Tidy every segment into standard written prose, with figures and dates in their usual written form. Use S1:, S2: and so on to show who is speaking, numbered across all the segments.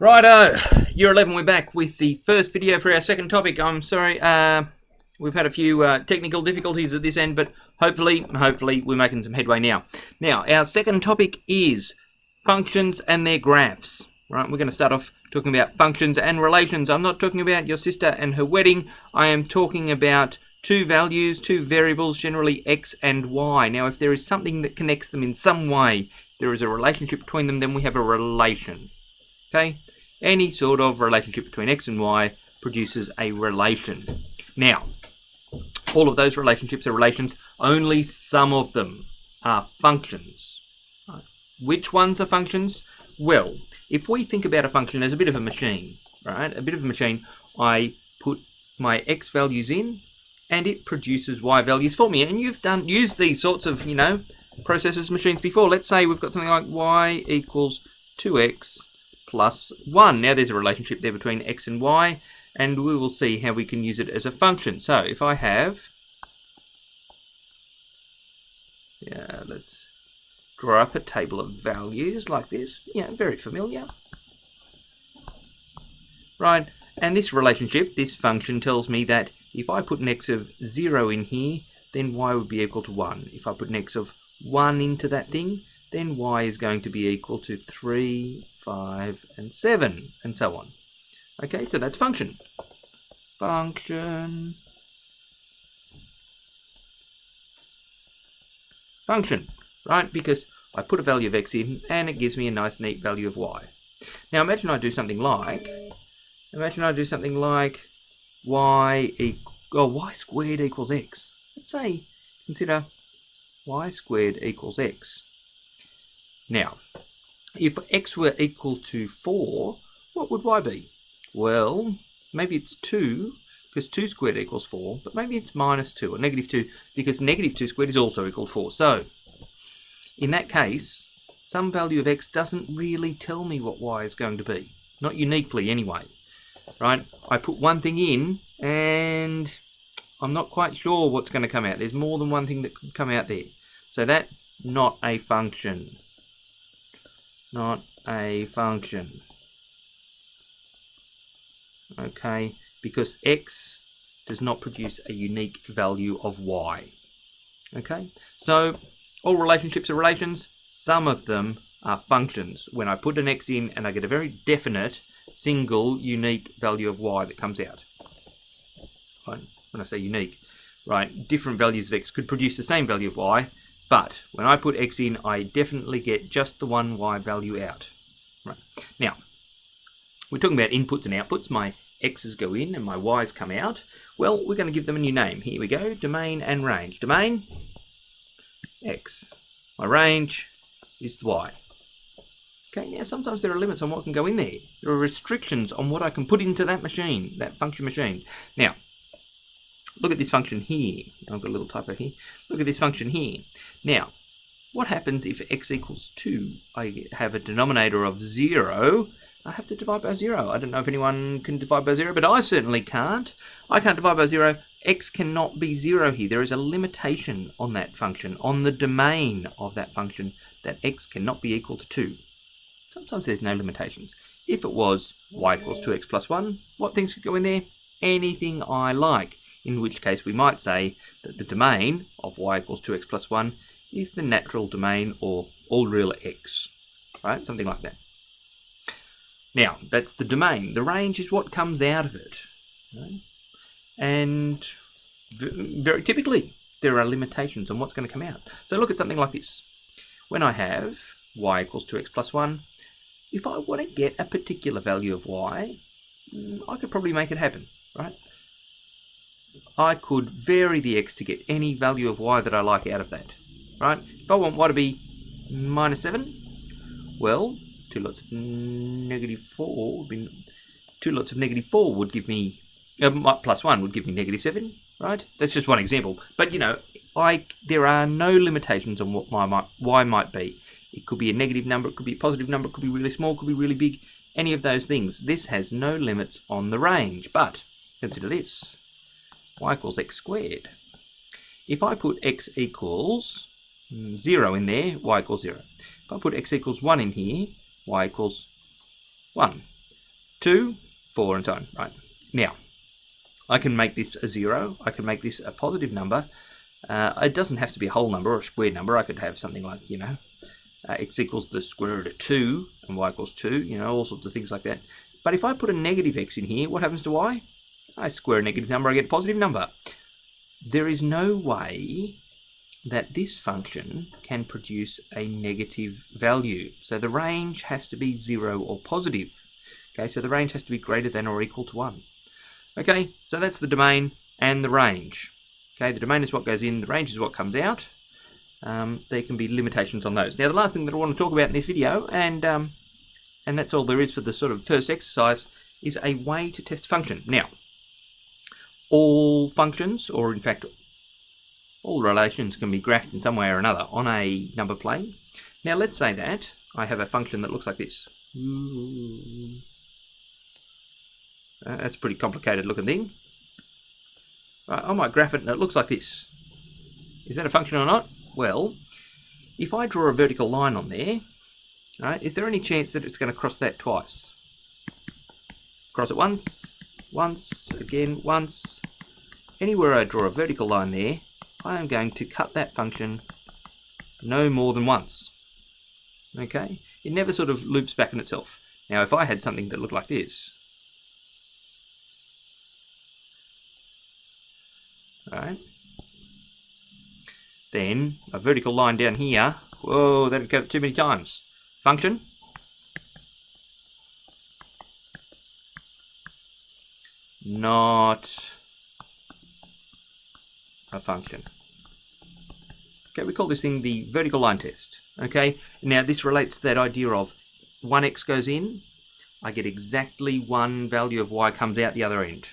S1: Righto, year 11, we're back with the first video for our second topic. I'm sorry, we've had a few technical difficulties at this end, but hopefully we're making some headway now. Now, our second topic is functions and their graphs. Right, we're going to start off talking about functions and relations. I'm not talking about your sister and her wedding. I am talking about two values, two variables, generally x and y. Now, if there is something that connects them in some way, there is a relationship between them, then we have a relation. Okay, any sort of relationship between x and y produces a relation. Now, all of those relationships are relations, only some of them are functions. Which ones are functions? Well, if we think about a function as a bit of a machine, right? A bit of a machine, I put my x values in and it produces y values for me. And you've used these sorts of, processors, machines before. Let's say we've got something like y equals 2x plus 1. Now there's a relationship there between x and y, and we will see how we can use it as a function. So if I have, let's draw up a table of values like this, very familiar. Right, and this relationship, this function tells me that if I put an x of 0 in here, then y would be equal to 1. If I put an x of 1 into that thing, then y is going to be equal to 3, 5, and 7, and so on. Okay, so that's function. Function. Function, right? Because I put a value of x in, and it gives me a nice, neat value of y. Now, imagine I do something like y squared equals x. Let's say, consider y squared equals x. Now, if x were equal to 4, what would y be? Well, maybe it's 2, because 2 squared equals 4, but maybe it's minus 2, or negative 2, because negative 2 squared is also equal to 4. So, in that case, some value of x doesn't really tell me what y is going to be. Not uniquely, anyway. Right? I put one thing in, and I'm not quite sure what's going to come out. There's more than one thing that could come out there. So that's not a function. Not a function. Okay, because x does not produce a unique value of y. Okay, so all relationships are relations. Some of them are functions. When I put an x in and I get a very definite, single, unique value of y that comes out. When I say unique, right, different values of x could produce the same value of y, but when I put x in, I definitely get just the one y value out. Right. Now, we're talking about inputs and outputs. My x's go in and my y's come out. Well, we're going to give them a new name. Here we go, domain and range. Domain, x. My range is the y. Okay, now sometimes there are limits on what can go in there. There are restrictions on what I can put into that machine, that function machine. Now, look at this function here. I've got a little typo here. Look at this function here. Now, what happens if x equals 2? I have a denominator of 0. I have to divide by 0. I don't know if anyone can divide by 0, but I certainly can't. I can't divide by 0. X cannot be 0 here. There is a limitation on that function, on the domain of that function, that x cannot be equal to 2. Sometimes there's no limitations. If it was y equals 2x plus 1, what things could go in there? Anything I like. In which case we might say that the domain of y equals 2x plus 1 is the natural domain, or all real x, right? Something like that. Now, that's the domain. The range is what comes out of it. Right? And very typically, there are limitations on what's going to come out. So look at something like this. When I have y equals 2x plus 1, if I want to get a particular value of y, I could probably make it happen, right? I could vary the x to get any value of y that I like out of that, right? If I want y to be minus 7, well, 2 lots of negative 4 would be, 2 lots of negative 4 would give me, plus 1 would give me negative 7, right? That's just one example. But, there are no limitations on what my y might be. It could be a negative number, it could be a positive number, it could be really small, it could be really big, any of those things. This has no limits on the range, but consider this. Y equals x squared. If I put x equals 0 in there, y equals 0. If I put x equals 1 in here, y equals 1. 2, 4, and so on. Right. Now, I can make this a 0. I can make this a positive number. It doesn't have to be a whole number or a square number. I could have something like, x equals the square root of 2 and y equals 2, all sorts of things like that. But if I put a negative x in here, what happens to y? I square a negative number, I get a positive number. There is no way that this function can produce a negative value. So the range has to be 0 or positive. Okay, so the range has to be greater than or equal to 1. Okay, so that's the domain and the range. Okay, the domain is what goes in, the range is what comes out. There can be limitations on those. Now, the last thing that I want to talk about in this video, and that's all there is for the sort of first exercise, is a way to test a function. Now, all functions, or in fact, all relations can be graphed in some way or another on a number plane. Now, let's say that I have a function that looks like this. That's a pretty complicated looking thing. Right, I might graph it and it looks like this. Is that a function or not? Well, if I draw a vertical line on there, right, is there any chance that it's going to cross that twice? Cross it once, again, once. Anywhere I draw a vertical line there, I am going to cut that function no more than once. Okay? It never sort of loops back on itself. Now, if I had something that looked like this, right, then a vertical line down here, whoa, that'd cut it too many times. Function. Not a function. Okay, we call this thing the vertical line test. Okay, now this relates to that idea of 1x goes in, I get exactly one value of y comes out the other end.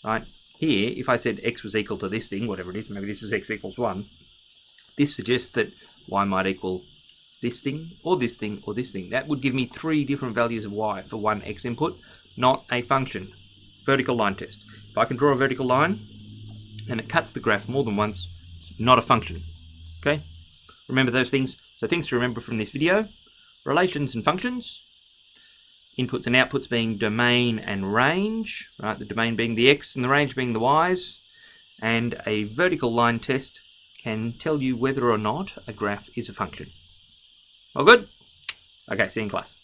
S1: Right? Here, if I said x was equal to this thing, whatever it is, maybe this is x equals 1, this suggests that y might equal this thing, or this thing, or this thing. That would give me 3 different values of y for one x input, not a function. Vertical line test. If I can draw a vertical line and it cuts the graph more than once, it's not a function. Okay? Remember those things. So things to remember from this video: relations and functions, inputs and outputs being domain and range, right? The domain being the x and the range being the y's, and a vertical line test can tell you whether or not a graph is a function. All good? Okay, see you in class.